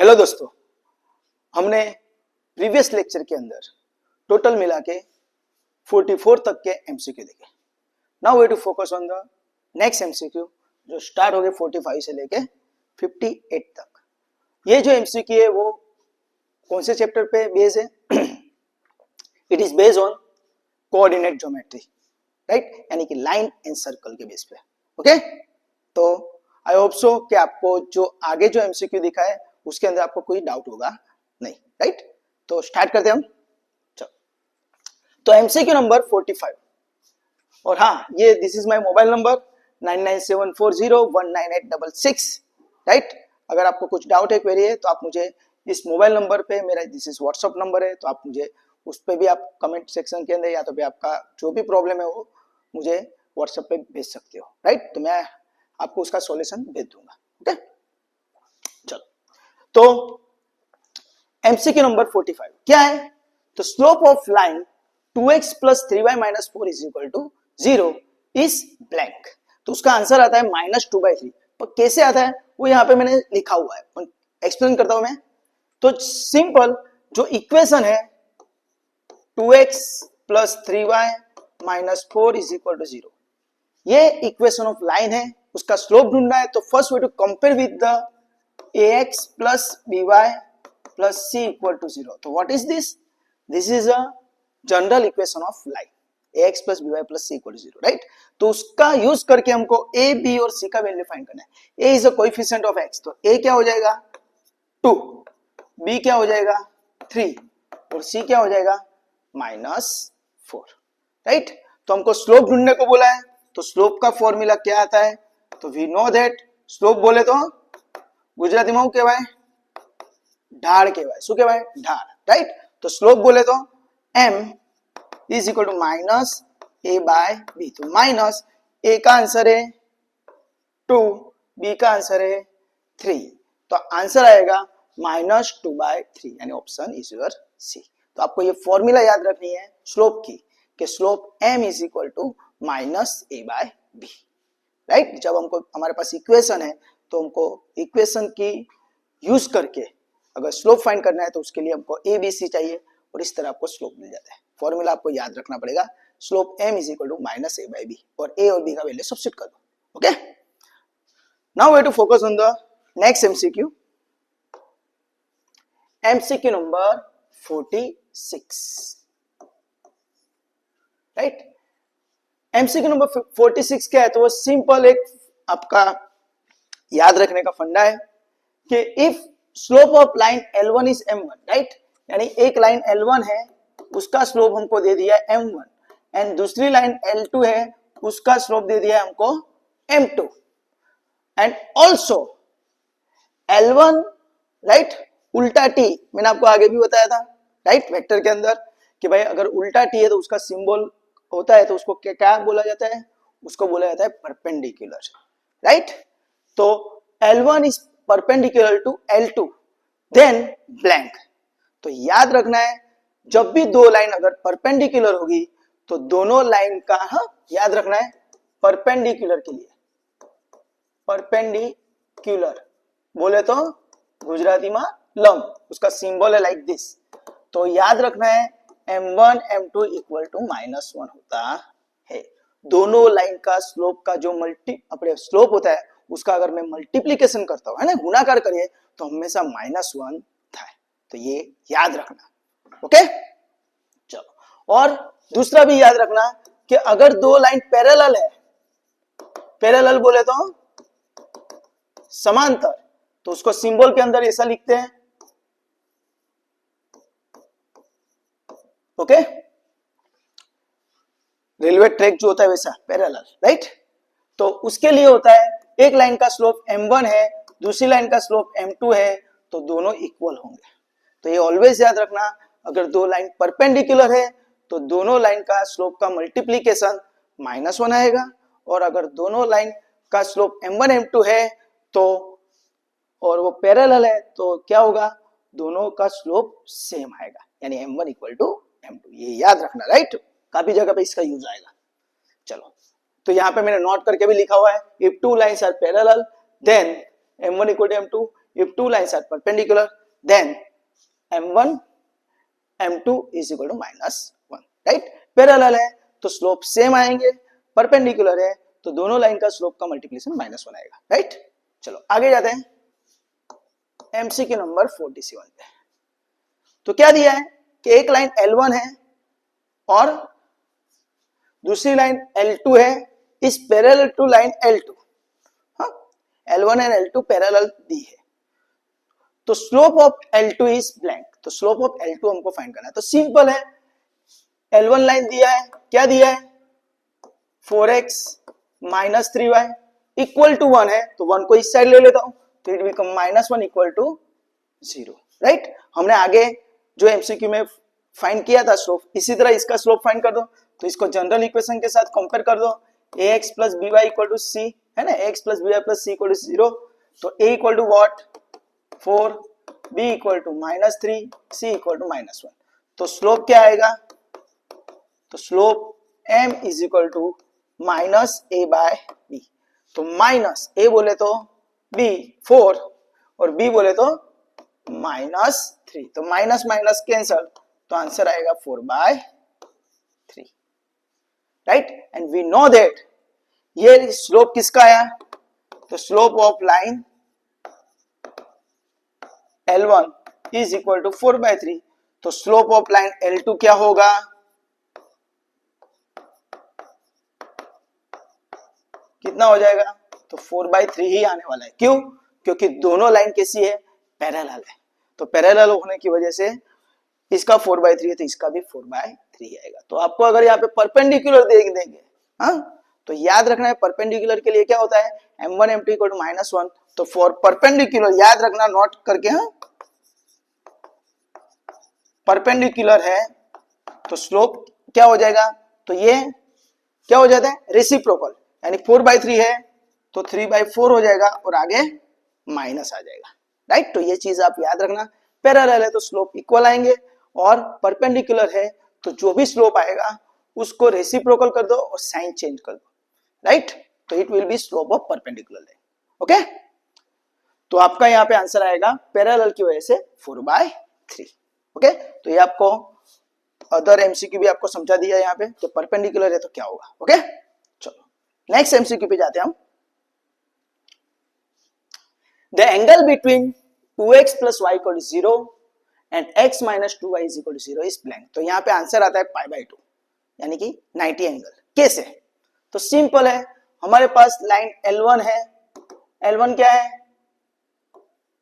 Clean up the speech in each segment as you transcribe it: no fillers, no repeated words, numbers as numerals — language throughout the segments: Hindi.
हेलो दोस्तों, हमने प्रीवियस लेक्चर के अंदर टोटल मिला के 44 तक के एमसीक्यू देखे। Now we to focus on the next MCQ जो स्टार्ट हो गए 45 से लेके 58 तक। ये जो एमसीक्यू है वो कौन से चैप्टर पे बेस है? It is based on coordinate geometry, right, यानी कि लाइन एंड सर्कल के बेस पे। ओके, तो आई होप सो कि आपको जो आगे जो एमसीक्यू दिखा है उसके अंदर आपको कोई डाउट होगा नहीं, राइट। तो स्टार्ट करते हैं हम। चलो, तो एमसीक्यू नंबर 45, और हाँ, ये this is my mobile number 9974019866, right. अगर आपको कुछ डाउट है, क्वेरी है, तो आप मुझे इस मोबाइल नंबर पे, मेरा दिस इज व्हाट्सएप नंबर है, तो आप मुझे उस पे भी आप कमेंट सेक्शन के अंदर या तो भी आपका जो भी प्रॉब्लम है वो मुझे व्हाट्सएप पे भेज सकते हो, राइट। तो मैं आपको उसका सॉल्यूशन भेज दूंगा। ओके, चलो, तो एमसीक्यू नंबर 45 क्या है? तो slope of line 2x + 3y - 4 = 0 is blank. तो उसका आंसर आता है -2/3। पर कैसे आता है वो यहाँ पे मैंने लिखा हुआ है, एक्सप्लेन करता हूं मैं। तो सिंपल जो इक्वेशन है 2x + 3y - 4 = 0, ये इक्वेशन ऑफ लाइन है, उसका स्लोप ढूंढना है। तो first way to compare with the ax + by + c = 0। तो what is this? This is a general equation of line, ax + by + c = 0, राइट। तो उसका यूज करके हमको a, b और c का वैल्यू फाइंड करना है। a is a coefficient of x, तो a क्या हो जाएगा 2, b क्या हो जाएगा 3 और c क्या हो जाएगा -4, राइट। तो हमको स्लोप ढूंढने को बोला है, तो स्लोप का फॉर्मूला क्या आता है? तो वी नो दैट स्लोप बोले तो गुजराती में कहवाय ढाल कहवाय, शू कहवाय ढाल, राइट। तो स्लोप बोले तो m = -a/b। तो माइनस a का आंसर है 2, b का आंसर है 3, तो आंसर आएगा -2/3, यानी ऑप्शन इज योर सी। तो आपको ये फॉर्मूला याद रखनी है स्लोप की, कि स्लोप m = -a/b, राइट। जब हमको हमारे पास इक्वेशन है तो हमको इक्वेशन की यूज करके अगर स्लोप फाइंड करना है तो उसके लिए हमको a, b, c चाहिए, और इस तरह आपको स्लोप मिल जाता है। फॉर्मूला आपको याद रखना पड़ेगा, स्लोप m = -a/b, और a और b का वैल्यू सब्स्टिट्यूट कर दो। Okay, now we to focus on the next MCQ, MCQ number 46, right. MCQ number 46 क्या है? तो वो सिंपल एक आपका याद रखने का फंडा है कि if slope of line L1 is m1, right, यानी एक लाइन L1 है, उसका स्लोप हमको दे दिया है m1, एंड दूसरी लाइन L2 है, उसका स्लोप दे दिया है हमको m2, and also L1, right, उल्टा t, मैंने आपको आगे भी बताया था, राइट, वेक्टर के अंदर, कि भाई अगर उल्टा t है तो उसका सिंबल होता है, तो उसको क्या बोला जाता है? उसको बोला जाता है परपेंडिकुलर, राइट। तो L1 is perpendicular to L2, then blank. तो याद रखना है, जब भी दो लाइन अगर परपेंडिकुलर होगी तो दोनों लाइन का याद रखना है परपेंडिकुलर के लिए, परपेंडिकुलर बोले तो गुजराती में लंब, उसका सिंबल है लाइक दिस। तो याद रखना है m1 m2 = -1 होता है। दोनों लाइन का स्लोप का जो अपने स्लोप होता है उसका अगर मैं मल्टीप्लीकेशन करता हूं, है ना, गुणाकार करिए, तो हमेशा -1 था। तो ये याद रखना, ओके। चलो, और दूसरा भी याद रखना कि अगर दो लाइन पैरेलल है, पैरेलल बोले तो समांतर, तो उसको सिंबल के अंदर ऐसा लिखते हैं, ओके। रेलवे ट्रैक जो होता है वैसा पैरेलल, राइट। तो उसके लिए होता है एक लाइन का स्लोप m1 है, दूसरी लाइन का स्लोप m2 है, तो दोनों इक्वल होंगे। तो ये ऑलवेज याद रखना, अगर दो लाइन परपेंडिकुलर है तो दोनों लाइन का स्लोप का मल्टीप्लीकेशन -1 आएगा, और अगर दोनों लाइन का स्लोप m1 m2 है तो और वो पैरेलल है तो क्या होगा? दोनों का स्लोप सेम आएगा, यानी m1 = m2। ये याद रखना, राइट, काफी जगह पे इसका यूज आएगा। चलो, तो यहाँ पे मैंने नोट करके भी लिखा हुआ है, if two lines are parallel then m1 = m2, if two lines are perpendicular then m1 m2 is equal to -1, right. Parallel है तो स्लोप सेम आएंगे, परपेंडिकुलर है तो दोनों लाइन का स्लोप का मल्टीप्लिकेशन -1 आएगा, राइट। चलो आगे जाते हैं एमसीक्यू नंबर 47 पे। तो क्या दिया है कि एक लाइन L1 है और दूसरी लाइन L2 है, इस पैरेलल टू लाइन L2। हाँ, L1 एंड L2 पैरेलल दी है, तो slope of L2 is blank. तो स्लोप ऑफ L2 हमको फाइंड करना है, तो सिंपल है, L1 लाइन दिया है, क्या दिया है 4x minus 3y equal to 1 है, तो 1 को इस साइड ले लेता हूं, तो it become -1 equal to 0, right. हमने आगे जो एमसीक्यू में फाइंड किया था स्लोप, इसी तरह इसका स्लोप फाइंड कर दो, तो इसको जनरल इक्वेशन के साथ कंपेयर कर दो, ax plus by equal to c है ना, ax plus by plus c equal to 0, तो a equal to what 4, b equal to -3, c equal to -1, तो स्लोप क्या आएगा, तो slope m is equal to -a by b। तो माइनस a बोले तो b 4 और b बोले तो -3, तो माइनस माइनस कैंसल, तो आंसर आएगा 4/3, राइट। एंड वी नो दैट ये स्लोप किसका आया, तो slope of line L1 is equal to 4/3, तो स्लोप ऑफ लाइन L2 क्या होगा, कितना हो जाएगा, तो 4/3 ही आने वाला है। क्यों, क्योंकि दोनों लाइन कैसी है, पैरेलल है, तो पैरेलल होने की वजह से इसका 4/3 है तो इसका भी 4/3 आएगा। तो आपको अगर यहाँ पे परपेंडिकुलर देख देंगे, हाँ, तो याद रखना है परपेंडिकुलर के लिए क्या होता है, m1 m2 इक्वल टू -1, तो फॉर परपेंडिकुलर याद रखना, नोट करके, हाँ, परपेंडिकुलर है तो स्लोप क्या हो जाएगा, तो ये क्या हो जाता है, रेसिप्रोकल, यानी 4/3 है तो 3/4 हो जाएगा और आगे माइनस आ जाएगा, राइट। तो ये चीज आप याद रखना, पैरेलल है तो स्लोप इक्वल आएंगे और परपेंडिकुलर है तो जो भी स्लोप आएगा उसको रेसिप्रोकल कर दो और साइन चेंज कर दो, राइट। तो it will be slope of perpendicular line, okay. तो आपका यहाँ पे आंसर आएगा पैरेलल की वजह से 4/3, ओके। तो ये आपको अदर एमसीक्यू भी आपको समझा दिया यहाँ पे, तो परपेंडिकुलर है तो क्या होगा, ओके। चलो नेक्स्ट एमसीक्यू पे जाते हैं हम। The angle between 2x plus y equal to 0 and x minus 2y is equal to 0 is blank। तो यहाँ पे आंसर आता है π/2 यानी कि 90 एंगल। कैसे, तो सिंपल है, हमारे पास लाइन L1 है, L1 क्या है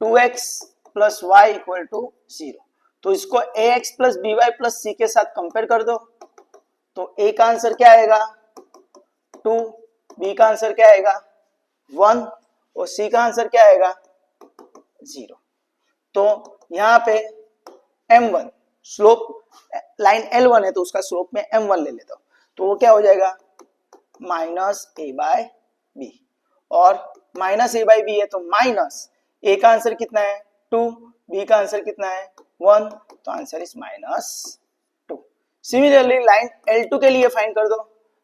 2x plus y equal to 0, तो इसको ax plus by plus c के साथ कंपेयर कर दो, तो a का आंसर क्या आएगा 2, b का आंसर क्या आएगा 1 और c का आंसर क्या आएगा 0। तो यहाँ पे m1 स्लोप लाइन L1 है तो उसका स्लोप में m1 ले लेता हूं, तो वो क्या हो जाएगा -a/b, और -a/b है तो माइनस a का आंसर कितना है 2, b का आंसर कितना है 1, तो answer is -2। Similarly line L2 के लिए फाइंड कर दो,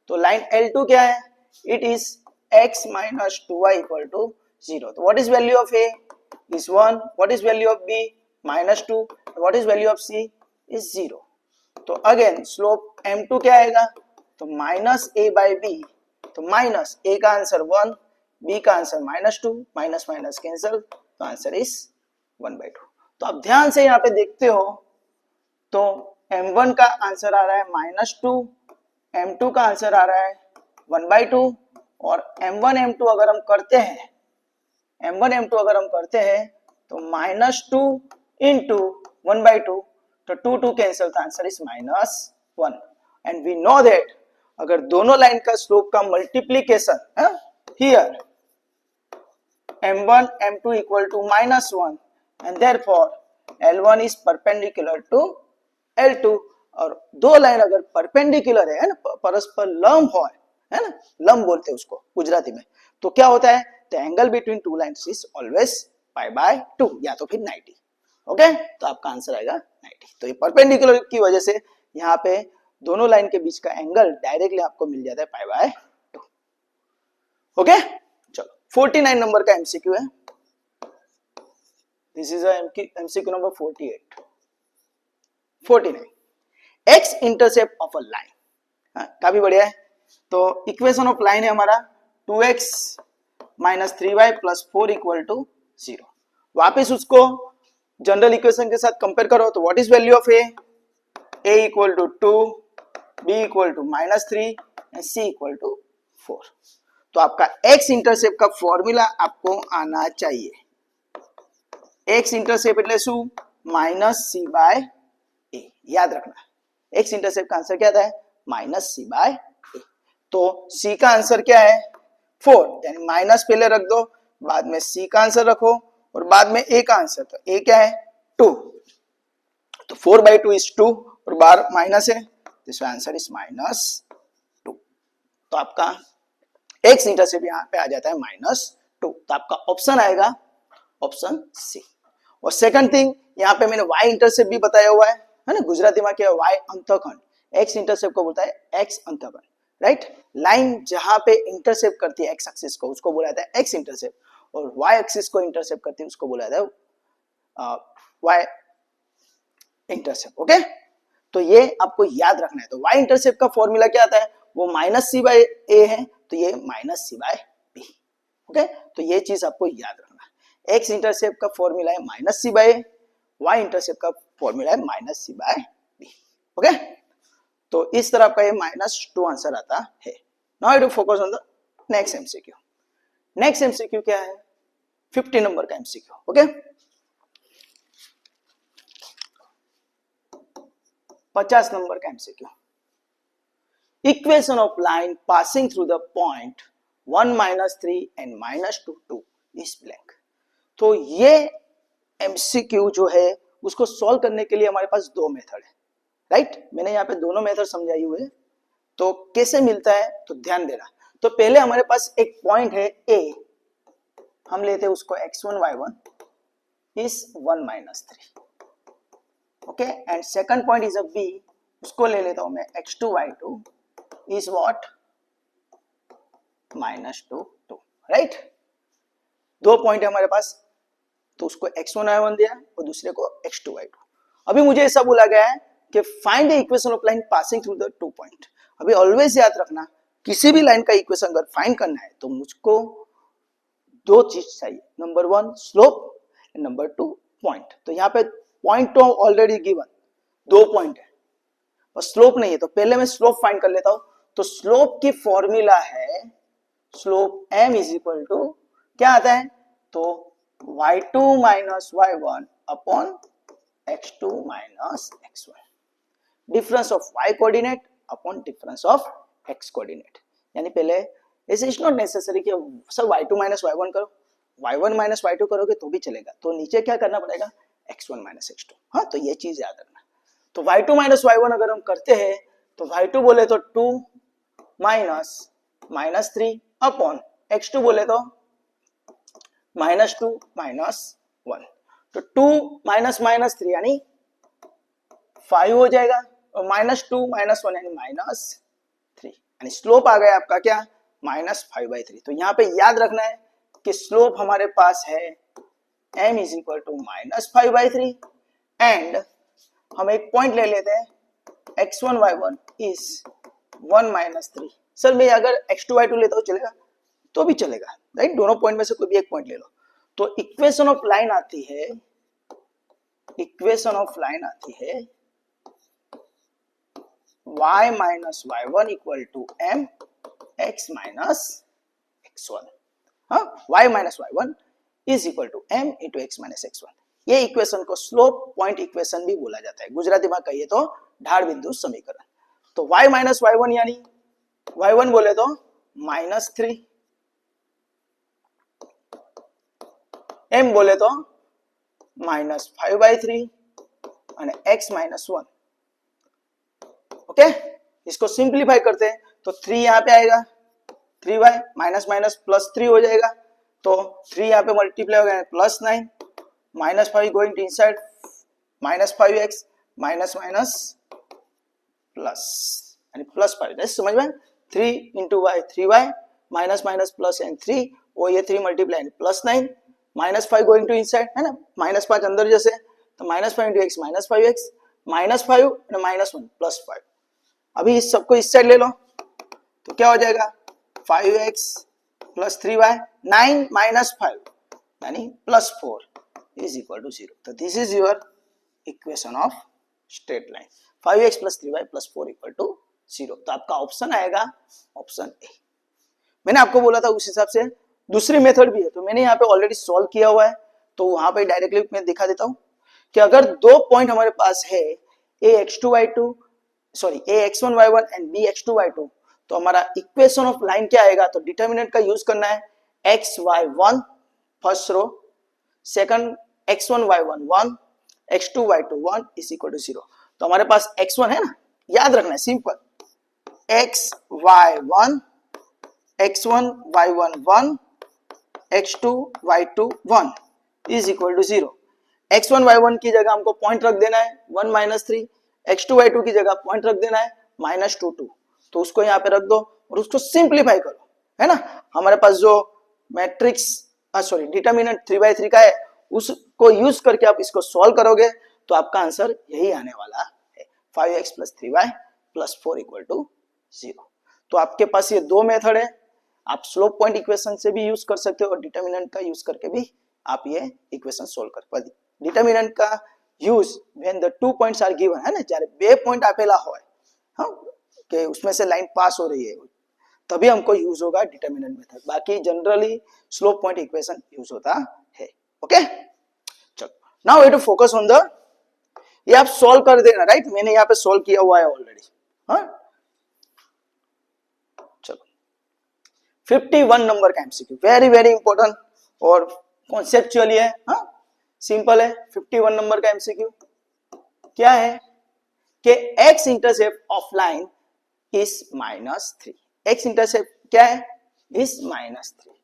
तो लाइन L2 क्या है, it is x minus 2y equal to 0, तो what is value of a is 1, what is value of b -2, what is value of c is 0। तो अगेन स्लोप m2 क्या आएगा, तो -a/b, तो माइनस a का आंसर 1, b का आंसर -2, माइनस माइनस कैंसल, तो आंसर इज 1/2। तो आप ध्यान से यहाँ पे देखते हो तो m1 का आंसर आ रहा है -2, m2 का आंसर आ रहा है 1/2, और m1 m2 अगर हम करते हैं, m1 m2 अगर हम करते हैं तो -2 into 1/2, तो 2 2 कैंसल, तो answer is -1। And we know that अगर दोनों लाइन का स्लोप का multiplication here m1 m2 equal to -1 and therefore L1 is perpendicular to L2, और दो लाइन अगर परपेंडिकुलर है ना, परस्पर लंब हो, है ना, लंब बोलते हैं उसको गुजराती में, तो क्या होता है, the angle between two lines is always π/2 या तो फिर 90, ओके। तो आपका आंसर आएगा 90। तो ये परपेंडिकुलर की वजह से यहाँ पे दोनों लाइन के बीच का एंगल डायरेक्टली आपको मिल जाता है π/2, ओके। चलो 49 नंबर का एमसीक्यू है। This is MCQ number 48 49 x intercept of a line, काफी बढ़िया है। तो इक्वेशन ऑफ लाइन है हमारा 2x minus 3y plus 4 equal to 0। वापिस उसको जनरल इक्वेशन के साथ कंपेयर करो तो what is value of a equal to 2, b equal to -3 and c equal to 4। तो आपका x इंटरसेप्ट का फॉर्मूला आपको आना चाहिए। x इंटरसेप्ट એટલે શું? -c/a, याद रखना। x इंटरसेप्ट का आंसर क्या था? -c/a। तो c का आंसर क्या है? 4, यानी माइनस पहले रख दो, बाद में c का आंसर रखो और बाद में a का आंसर। तो a क्या है? 2। तो 4/2 इज 2 और बाहर माइनस है, दिस आंसर इज -2। तो आपका x इंटरसेप्ट यहाँ पे आ जाता है -2। तो आपका ऑप्शन आएगा ऑप्शन सी। और सेकंड थिंग, यहाँ पे मैंने y इंटरसेप्ट भी बताया हुआ है ना, गुजराती में क्या y अंतखंड, x इंटरसेप्ट को बोलता है x अंतखंड, राइट। लाइन जहां पे इंटरसेप्ट करती है x एक्सिस को उसको बोला जाता है x इंटरसेप्ट, और y एक्सिस को इंटरसेप्ट करती है उसको बोला जाता है y इंटरसेप्ट। ओके, तो ये आपको याद रखना है। तो y इंटरसेप्ट का फॉर्मूला क्या आता है? वो -c/a है, तो ये -c/b। ओके, तो ये चीज आपको याद रखना है। x इंटरसेप्ट का फॉर्मूला है -c/a, y इंटरसेप्ट का फॉर्मूला है -c/b। ओके, तो इस तरह का ये -2 आंसर आता है। Now I do focus on the next MCQ. Next MCQ क्या है? 50 नंबर का एमसीक्यू। ओके, 50 नंबर का MCQ. Equation of line passing through the point 1 -3 and -2 2 is blank. तो ये एमसीक्यू जो है उसको सॉल्व करने के लिए हमारे पास दो मेथड है, राइट। मैंने यहाँ पे दोनों मेथड समझाई हुई है। तो कैसे मिलता है तो ध्यान देना। तो पहले हमारे पास एक पॉइंट है a, हम लेते हैं उसको x1 y1 is 1 -3। Okay, and second point is a b, उसको ले लेता हूं मैं x2 y2 is what -2 2, right. दो पॉइंट है हमारे पास, तो उसको x1 y1 दिया और दूसरे को x2 y2। अभी मुझे ऐसा बोला गया है कि find the equation of line passing through the 2 point. अभी ऑलवेज याद रखना, किसी भी लाइन का इक्वेशन अगर फाइंड करना है तो मुझको दो चीज चाहिए, number 1 slope and number 2 point. तो यहाँ पे पॉइंट तो ऑलरेडी गिवन, 2 पॉइंट है और स्लोप नहीं है, तो पहले मैं स्लोप फाइंड कर लेता हूं। तो स्लोप की फॉर्मूला है slope m is equal to क्या आता है? तो y2 minus y1 upon x2 minus x1, difference of y coordinate upon difference of x coordinate. यानी पहले ऐसे इज नॉट नेसेसरी कि सर y2 माइनस y1 करो, y1 माइनस y2 करोगे तो भी चलेगा। तो नीचे क्या करना पड़ेगा? x1 minus x2। हाँ, तो ये चीज याद रखना। तो y2 माइनस y1 अगर हम करते हैं तो y2 बोले तो 2 माइनस 3 अपॉन x2 बोले तो -2 माइनस 1। तो 2 माइनस -3 यानी 5 हो जाएगा और -2 माइनस 1 यानी -3, यानी स्लोप आ गया आपका क्या? -5/3। तो यहाँ पे याद रखना है कि स्लोप हमारे पास है m is equal to -5/3 and हम एक पॉइंट ले लेते हैं x1 y1 इज 1 -3। सर मैं अगर x2 y2 लेता हूं चलेगा? तो भी चलेगा, राइट। दोनों पॉइंट में से कोई भी एक पॉइंट ले लो। तो इक्वेशन ऑफ लाइन आती है, इक्वेशन ऑफ लाइन आती है y minus y1 equal to m x minus x1। हाँ, y minus y1 is equal to m into x minus x1। ये इक्वेशन को स्लोप पॉइंट इक्वेशन भी बोला जाता है, गुजराती में कहिए तो ढाल बिंदु समीकरण। तो y माइनस y1 यानी y1 बोले तो -3, m बोले तो -5/3 और x -1। ओके, इसको सिंप्लीफाई करते हैं तो 3 यहाँ पे आएगा, 3y माइनस माइनस प्लस 3 हो जाएगा। तो 3 यहाँ पे मल्टीप्लाई हो गया +9 -5 going to inside -5x minus minus plus यानी +5। समझ में? 3 into y 3y minus minus plus and 3 और ये 3 मल्टीप्लाई +9 -5 गोइंग टू इनसाइड है ना, -5 अंदर जैसे, तो -5 इंटू एक्स -5x, -5 -1 +5। अभी इस सबको इस साइड ले लो तो क्या हो जाएगा 5x + 3y 9 - 5 यानी +4 इज इक्वल टू 0। तो this is your equation of straight line 5x + 3y + 4 equal to 0। तो आपका ऑप्शन आएगा ऑप्शन ए। मैंने आपको बोला था उस हिसाब से दूसरी मेथड भी है, तो मैंने यहाँ पे ऑलरेडी सॉल्व किया हुआ है, तो वहां पे डायरेक्टली मैं दिखा देता हूं कि अगर दो पॉइंट हमारे पास है ax1 y1 and bx2 y2, तो हमारा इक्वेशन ऑफ लाइन क्या आएगा, तो डिटर्मिनेंट का यूज करना है xy1 first row, second x1 y1 1 x2 y2 1 is equal to 0। तो हमारे पास x1 है ना, याद रखना है simple, xy1 x1 y1 1 x2 y2 1 is equal to 0। x1 y1 की जगह हमको पॉइंट रख देना है 1 - 3, x2 y2 की जगह पॉइंट रख देना है -2 2, तो उसको यहाँ पे रख दो और उसको सिंप्लीफाई करो, है ना। हमारे पास जो मैट्रिक्स डिटर्मिनेंट 3/3 का है उसको यूज करके आप इसको सॉल्व करोगे तो आपका आंसर यही आने वाला है 5x + 3y + 4 इक्वल टू 0। तो आपके पास ये दो मेथड है, आप स्लोप पॉइंट इक्वेशन से भी यूज कर सकते हो और डिटर्मिनेंट का यूज करके भी आप ये इक्वेशन सोल्व कर पाते। डिटर्मिनेंट का use when the 2 points are given है ना, જ્યારે બે पॉइंट આપેલા હોય हां कि उसमें से लाइन पास हो रही है तभी हमको यूज होगा डिटर्मिनेंट मेथड, बाकी generally slope point equation use होता है। ओके चलो now we have to focus on the, ये आप सॉल्व कर देना राइट, मैंने यहाँ पे सॉल्व किया हुआ है ऑलरेडी। हाँ चलो 51 नंबर का एमसीक्यू वेरी वेरी इंपॉर्टेंट और कॉन्सेप्चुअली है, हाँ सिंपल है। 51 नंबर का एमसीक्यू क्या है कि x intercept of line is -3, x intercept क्या है इज -3।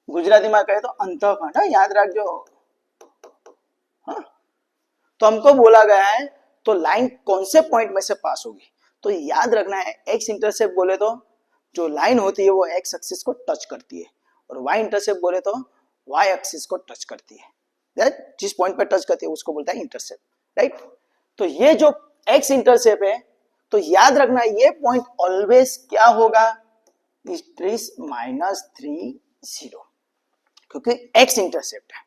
गुजराती में कहे तो अंतःखंड, याद रखो। हाँ तो हमको बोला गया है तो लाइन कौन से पॉइंट में से पास होगी, तो याद रखना है x इंटरसेप्ट बोले तो जो लाइन होती है वो x एक्सिस को टच करती है और y इंटरसेप्ट बोले तो y एक्सिस को टच करती है, जिस पॉइंट पर टच करती है उसको बोलता है इंटरसेप्ट, राइट। तो ये जो x इंटरसेप्ट है तो याद रखना ये पॉइंट ऑलवेज क्या होगा, इट इज -3 0, क्योंकि x इंटरसेप्ट है।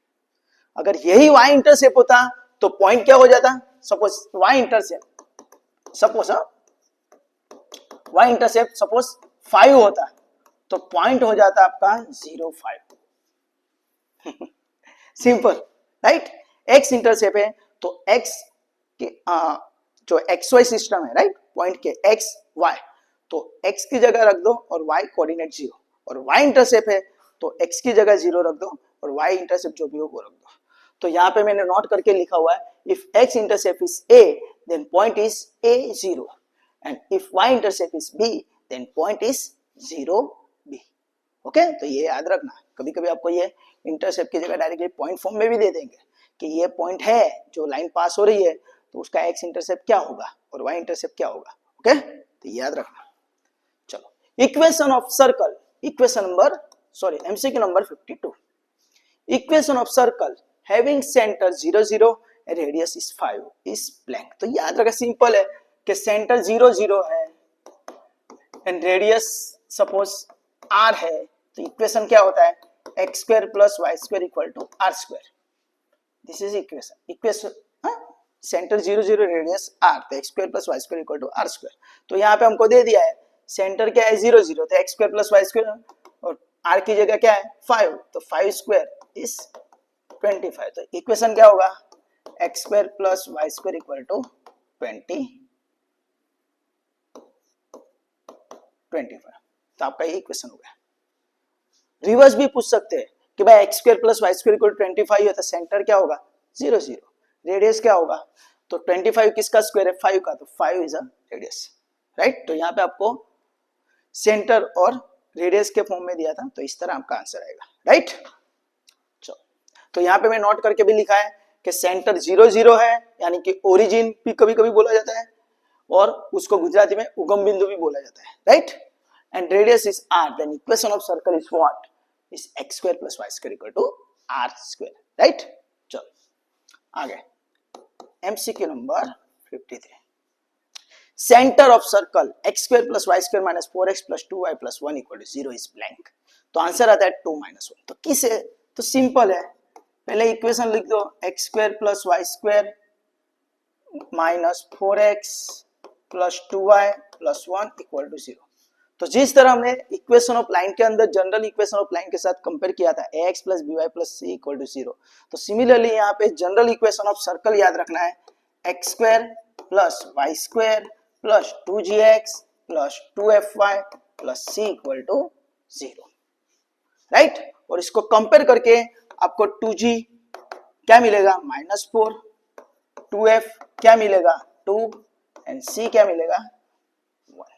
अगर यही y इंटरसेप्ट होता तो पॉइंट क्या हो जाता, सपोज y इंटरसेप्ट सपोज 5 होता तो पॉइंट हो जाता आपका 0 5 सिंपल राइट। x इंटरसेप्ट है तो x के जो xy सिस्टम है राइट, पॉइंट के x y, तो x की जगह रख दो और y कोऑर्डिनेट 0, और y इंटरसेप्ट है तो x की जगह 0 रख दो और y इंटरसेप्ट जो भी हो वो रख दो। तो यहाँ पे मैंने नोट करके लिखा हुआ है if x intercept is a then point is a 0 and if y intercept is b then point is 0 b। Okay तो ये याद रखना, कभी कभी आपको ये इंटरसेप्ट की जगह डायरेक्टली पॉइंट फॉर्म में भी दे देंगे कि ये पॉइंट है जो लाइन पास हो रही है तो उसका x इंटरसेप्ट क्या होगा और y इंटरसेप्ट क्या होगा। ओके तो याद रखना। चलो equation of circle, equation number MCQ number 52, equation of circle having centre 0 0 radius is 5 is blank. तो याद रखा सिंपल है कि सेंटर 0 0 है एंड रेडियस सपोज r है, तो इक्वेशन क्या होता है x² + y² = r²। This is equation centre 0 0 radius r, तो x² + y² = r²। तो यहाँ पे हमको दे दिया है सेंटर क्या है 0 0, तो x² + y² और r की जगह क्या है 5, तो 5² इज 25। तो इक्वेशन क्या होगा x² + y² = 25। तो आपका ये इक्वेशन हो गया। रिवर्स भी पूछ सकते हैं कि भाई x² + y² = 25 है तो सेंटर क्या होगा 0 0, रेडियस क्या होगा, तो 25 किसका स्क्वायर है 5 का, तो 5 इज अ रेडियस राइट। तो यहाँ पे आपको सेंटर और रेडियस के फॉर्म में दिया था, तो इस तरह आपका आंसर आएगा राइट। चलो तो यहाँ पे मैं नोट करके भी लिखा है कि सेंटर 0 0 है, यानी कि ओरिजिन भी कभी कभी बोला जाता है और उसको गुजराती में उगम बिंदु भी बोला जाता है right. and radius is r, then equation of circle is what? Is x square plus y square equal to r square, right? चलो आगे MCQ number 53. Centre of circle x square plus y square minus 4x plus 2y plus 1 equal to 0 is blank. तो आंसर आता है 2 माइनस 1. तो किस है? तो सिंपल है, पहले इक्वेशन लिख दो x square plus y square minus 4x plus 2y plus 1 equal to 0. तो जिस तरह हमने इक्वेशन ऑफ लाइन के अंदर जनरल इक्वेशन ऑफ लाइन के साथ कंपेयर किया था ax plus by plus c equal to 0, तो सिमिलरली यहाँ पे जनरल इक्वेशन ऑफ सर्कल याद रखना है x square plus y square plus 2gx plus 2fy plus c equal to 0, right. और इसको कंपेयर करके आपको 2g क्या मिलेगा? -4, 2f क्या मिलेगा? 2 एंड c क्या मिलेगा? 1.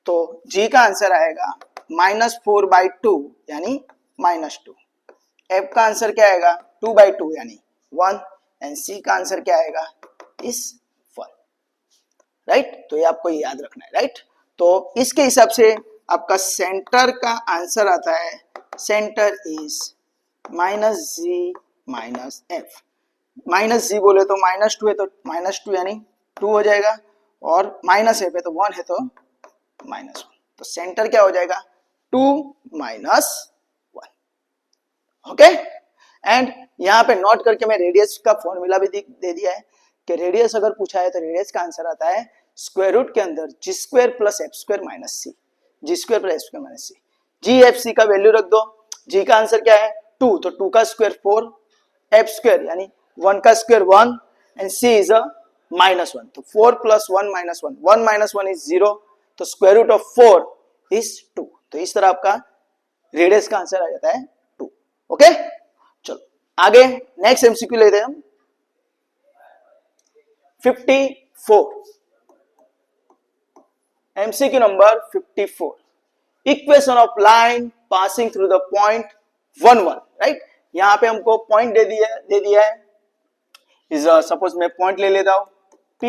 तो g का आंसर आएगा -4/2 यानी -2. f का आंसर क्या आएगा? 2/2 यानी 1 एंड c का आंसर क्या आएगा? इस 1, राइट. तो ये आपको याद रखना है, राइट. तो इसके हिसाब से आपका सेंटर का आंसर आता है, centre is -g -f. -g बोले तो -2 है तो -2 यानी 2 हो जाएगा, और -f है तो 1 है तो -1. तो सेंटर क्या हो जाएगा? 2 -1. ओके. एंड यहाँ पे नोट करके मैं रेडियस का फॉर्मूला भी दे दिया है कि रेडियस अगर पूछा है तो रेडियस का आंसर आता है स्क्वायर रूट के अंदर g square plus F square minus C, G square plus F square minus C. G F C का वैल्यू रख दो. g का आंसर क्या है? 2, तो 2 का स्क्वायर 4, एफ स्क्वायर यानी 1 का square 1 and c is a -1. तो 4 प्लस 1 माइनस 1, 1 माइनस 1 इज 0, तो स्क्वायर रूट ऑफ 4 इज 2. तो इस तरह आपका रेडियस का आंसर आ जाता है 2. ओके. चलो आगे नेक्स्ट एमसीक्यू लेते हैं हम 54. MCQ number 54. Equation of line passing through the point 1 1, right. यहाँ पे हमको पॉइंट दे दिया है. इज सपोज मैं पॉइंट ले लेता हूं P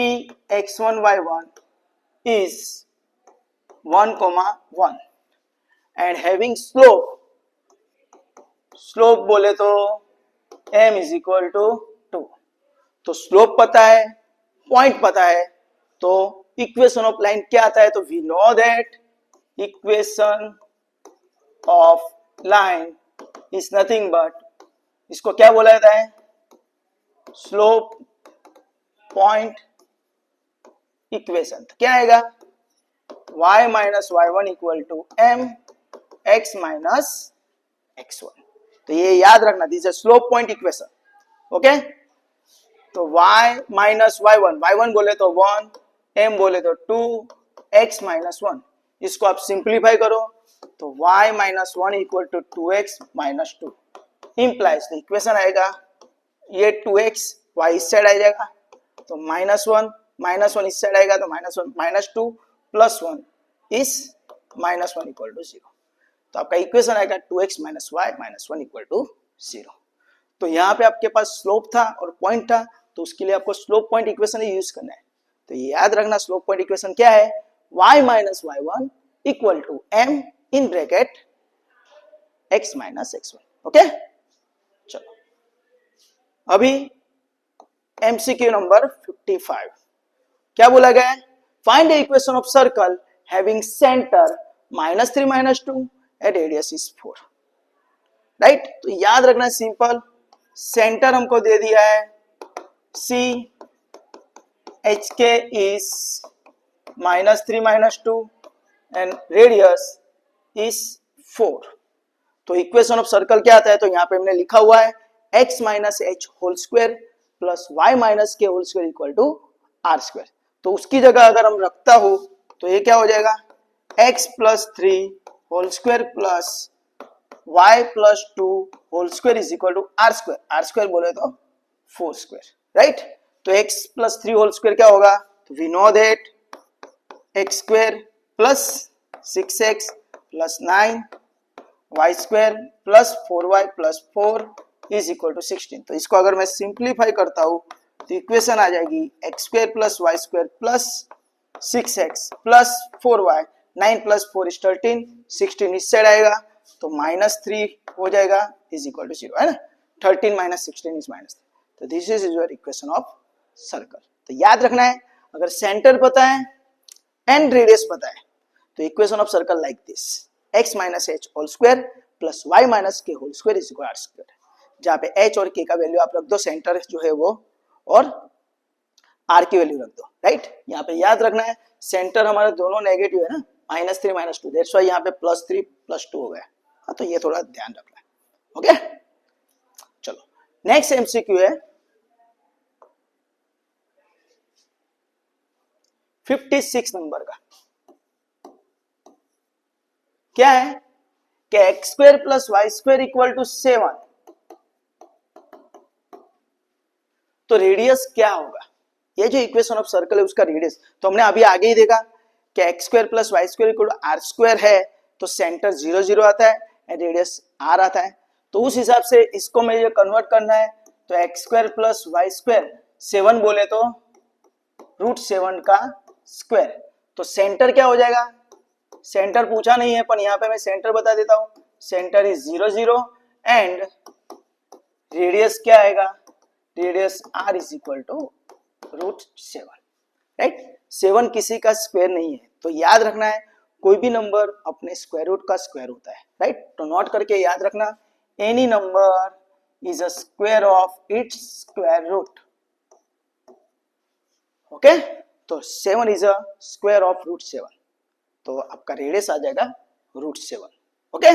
x1 y1 is 1,1 and having slope बोले तो m is equal to 2. तो स्लोप पता है, पॉइंट पता है, तो इक्वेशन ऑफ लाइन क्या आता है? तो we know that equation of line is nothing but, इसको क्या बोला जाता है? Slope point equation. तो क्या आएगा? y minus y1 equal to m x minus x1. तो ये याद रखना, this is slope point equation. Okay. तो y माइनस y1 बोले तो 1, m बोले तो 2, x माइनस 1. इसको आप सिंप्लीफाई करो तो y minus 1 equal to 2x minus 2 implies. तो इक्वेशन आएगा ये 2x y इस साइड आ जाएगा तो -1 इस साइड आएगा तो -1 -2 प्लस 1 इस -1 इक्वल टू 0. तो आपका इक्वेशन आएगा 2x minus y minus 1 equal to 0. तो यहाँ पे आपके पास स्लोप था और पॉइंट था, तो उसके लिए आपको स्लोप पॉइंट इक्वेशन ही यूज करना है. तो ये याद रखना, स्लोप पॉइंट इक्वेशन क्या है? y minus y1 equal to m in bracket x minus x1. Okay. चलो अभी MCQ नंबर 55. क्या बोला गया है? Find the equation of circle having centre -3 -2 at radius is 4, right. तो याद रखना सिंपल, सेंटर हमको दे दिया है C HK is -3 -2 and radius is 4. तो इक्वेशन ऑफ सर्कल क्या आता है? तो यहाँ पे हमने लिखा हुआ है x minus h whole square plus y minus k whole square equal to r square. तो उसकी जगह अगर हम रखता हूं तो ये क्या हो जाएगा? x plus 3 whole square plus y plus 2 whole square is equal to r square. r square बोले तो 4 स्क्वायर, राइट. तो x प्लस 3 होल स्क्वायर क्या होगा? तो we know that x square plus 6x plus 9 y square plus 4y plus 4 is equal to 16. तो इसको अगर मैं सिंप्लीफाई करता हूं तो इक्वेशन आ जाएगी x square plus y square plus 6x plus 4y 9 plus 4 is 13, 16 इस साइड आएगा तो -3 हो जाएगा इज इक्वल टू 0, है ना। 13 माइनस 16 इज -3, तो this is your equation of circle. तो याद रखना है, अगर सेंटर पता है एंड रेडियस पता है तो equation of circle like this, x minus H whole square plus y minus K whole square is equal R square, जहाँ पे h और k का वैल्यू आप रख दो, सेंटर जो है वो, और r की वैल्यू रख दो, राइट। यहाँ पे याद रखना है सेंटर हमारा दोनों नेगेटिव है ना, -3 -2, दैट्स व्हाई यहाँ पे +3 +2 हो गया। हाँ, तो ये थोड़ा ध्यान रखना है, ओके। चलो नेक्स्ट एमसीक्यू है 56 नंबर का। क्या है कि x square plus y square equal to 7, तो रेडियस क्या होगा। ये जो इक्वेशन ऑफ सर्कल है उसका रेडियस तो हमने अभी आगे ही देखा कि x square plus y square equal to r square है, तो सेंटर 0 0 आता है एंड रेडियस आर आता है। तो उस हिसाब से इसको मुझे कन्वर्ट करना है, तो x square plus y square 7 बोले तो √7 का स्क्वायर, तो सेंटर क्या हो जाएगा। सेंटर पूछा नहीं है पर यहाँ पे मैं सेंटर बता देता हूँ, सेंटर इज 0 0 एंड रेडियस क्या आएगा, radius r is equal to √7, right. 7 किसी का स्क्वायर नहीं है, तो याद रखना है कोई भी नंबर अपने स्क्वायर रूट का स्क्वायर होता है, राइट। तो नोट करके याद रखना, any number is a square of its square root, okay. तो 7 इज अ स्क्वायर ऑफ √7, तो आपका रेडियस आ जाएगा √7, ओके।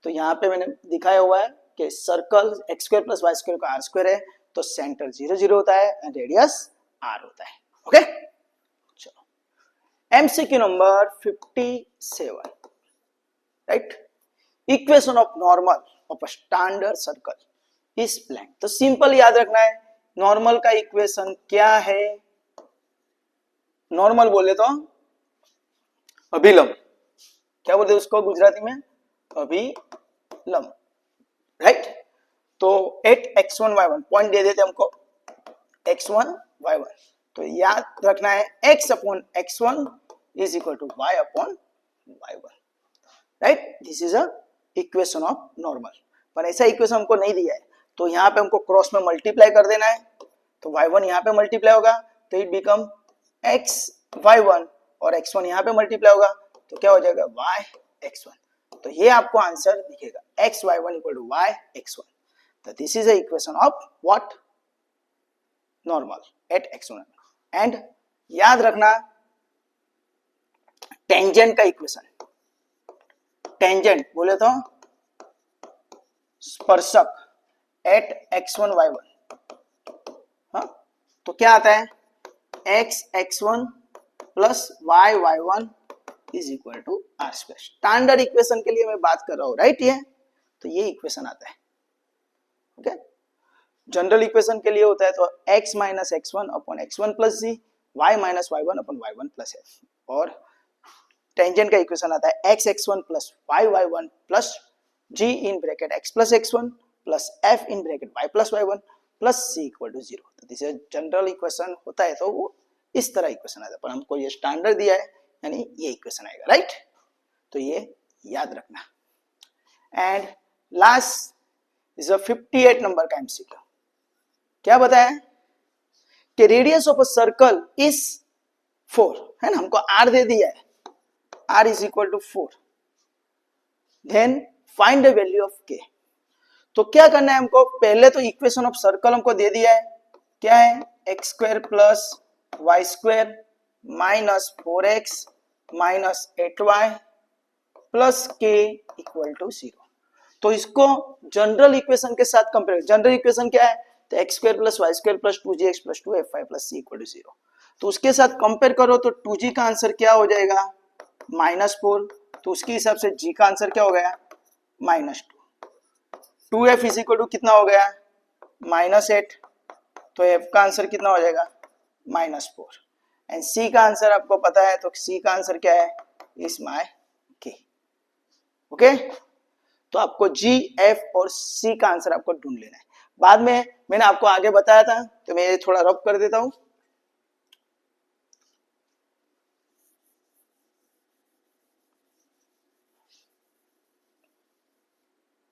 तो यहाँ पे मैंने दिखाया हुआ है कि circle x square plus y square का आर स्क्वायर है, तो सेंटर 0 0 होता है एंड रेडियस आर होता है, ओके। चलो MCQ number 57, right. Equation of normal of a standard circle is blank. तो सिंपल याद रखना है, नॉर्मल का इक्वेशन क्या है। नॉर्मल बोले तो अभिलंब, क्या बोलते हैं उसको गुजराती में, अभिलंब, राइट। तो एट x1 y1 पॉइंट दे देते हमको x1 y1, तो याद रखना है x upon x1 is equal to y upon y1, right. This is a equation of normal, पर ऐसा इक्वेशन हमको नहीं दिया है, तो यहाँ पे हमको क्रॉस में मल्टीप्लाई कर देना है, तो y1 यहाँ पे मल्टीप्लाई होगा तो इट बिकम x y1 और x1 यहाँ पे मल्टीप्लाई होगा तो क्या हो जाएगा y x1, तो ये आपको आंसर दिखेगा x y1 equal to y x1। तो this is a equation of what, normal at x1। And याद रखना टेंजेंट का इक्वेशन, टेंजेंट बोले तो स्पर्शक एट x1 y1, हाँ, तो क्या आता है x x1 plus y y1 is equal to r square. Standard equation के लिए मैं बात कर रहा हूं, राइट। ये तो ये इक्वेशन आता है, ओके। जनरल इक्वेशन के लिए होता है तो x minus x1 upon x1 plus G, y minus y1 upon y1 plus f, और टेंजेंट का इक्वेशन आता है x x1 plus y y1 plus g in bracket x plus x1 plus f in bracket y plus y1 plus c equal to 0। तो दिस इज जनरल इक्वेशन होता है तो वो इस तरह इक्वेशन आता है, पर हमको ये स्टैंडर्ड दिया है यानी ये इक्वेशन आएगा, राइट। तो ये याद रखना। And last is a 58 number का एमसीक्यू। क्या बताया कि radius of a circle is 4, है ना, हमको r दे दिया है, r is equal to 4, then find the value of k। तो क्या करना है हमको, पहले तो इक्वेशन ऑफ सर्कल हमको दे दिया है, क्या है x square plus y square minus 4x minus 8y plus k equal to 0। तो इसको जनरल इक्वेशन के साथ कंपेयर, जनरल इक्वेशन क्या है, तो x square plus y square plus 2gx plus 2fy plus c equal to 0, तो उसके साथ कंपेयर करो तो 2g का आंसर क्या हो जाएगा -4, तो उसके हिसाब से g का आंसर क्या हो गया -2, 2f इज इक्वल टू कितना हो गया -8, तो f का आंसर कितना हो जाएगा -4, एंड c का आंसर आपको पता है, तो c का आंसर क्या है इज माय k, ओके। तो आपको g, f और c का आंसर आपको ढूंढ लेना है। बाद में मैंने आपको आगे बताया था, तो मैं ये थोड़ा रब कर देता हूं।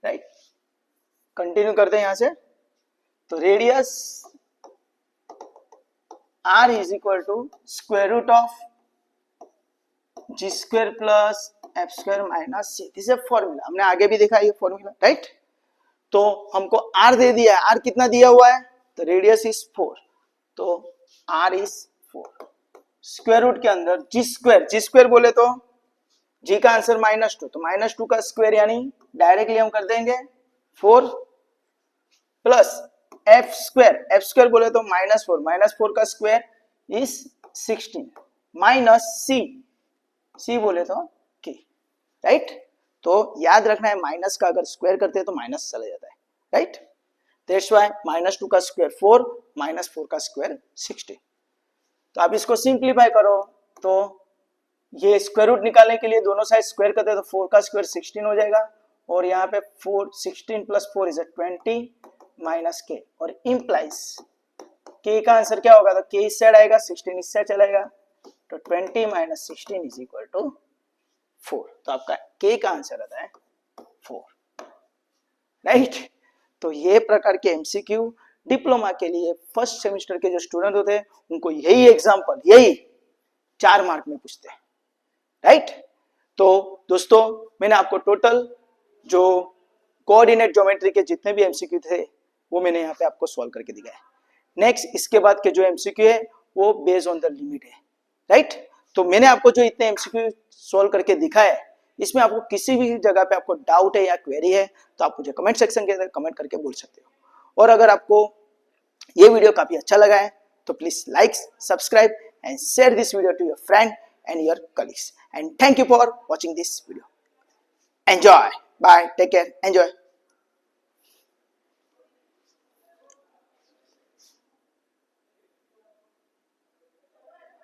राइट। कंटिन्यू करते हैं यहां से। तो radius r is equal to square root of g square plus F square minus c. This is formula, हमने आगे भी देखा ये फॉर्मूला, राइट। तो हमको r दे दिया है, r कितना दिया हुआ है, तो रेडियस इज 4, तो r इज 4। स्क्वायर रूट के अंदर जी स्क्वायर बोले तो g का आंसर -2, तो -2 का स्क्वायर यानी डायरेक्टली हम कर देंगे 4 प्लस एफ स्क्वायर बोले तो -4 का स्क्वायर इज 16 माइनस सी बोले तो k, राइट। तो याद रखना है माइनस का अगर स्क्वायर करते हैं तो माइनस चला जाता है, राइट। दैट्स व्हाई -2 का स्क्वायर 4 -4 का स्क्वायर 16। तो आप इसको सिंप्लीफाई करो तो ये स्क्वायर रूट निकालने के लिए दोनों साइड स्क्वायर करते हैं तो 4 का स्क्वायर 16 हो जाएगा, और यहाँ पे 16 प्लस 4 इज 20 माइनस के, और इम्प्लाइज के का आंसर क्या होगा, तो के इस साइड आएगा 16 इस साइड चलाएगा, तो 20 माइनस 16 इज इक्वल टू 4। तो आपका के का आंसर आता है 4, राइट। तो ये प्रकार के एमसीक्यू डिप्लोमा के लिए फर्स्ट सेमेस्टर के जो स्टूडेंट होते हैं उनको यही एग्जांपल, यही 4 मार्क में पूछते हैं, राइट। तो दोस्तों मैंने आपको टोटल जो कोऑर्डिनेट ज्योमेट्री के जितने भी एमसीक्यू थे वो मैंने यहाँ पे आपको सॉल्व करके दिखाया। नेक्स्ट इसके बाद के जो एमसीक्यू है वो बेस्ड ऑन द लिमिट है, राइट। तो मैंने आपको जो इतने एमसीक्यू सॉल्व करके दिखाया है, इसमें आपको किसी भी जगह पे आपको डाउट है या क्वेरी है तो आप मुझे कमेंट सेक्शन के अंदर कमेंट करके बोल सकते हो। और अगर आपको ये वीडियो काफी अच्छा लगा है तो please like, subscribe and share this video to your friend and your colleagues, and thank you for watching this video. Enjoy, bye, take care, enjoy.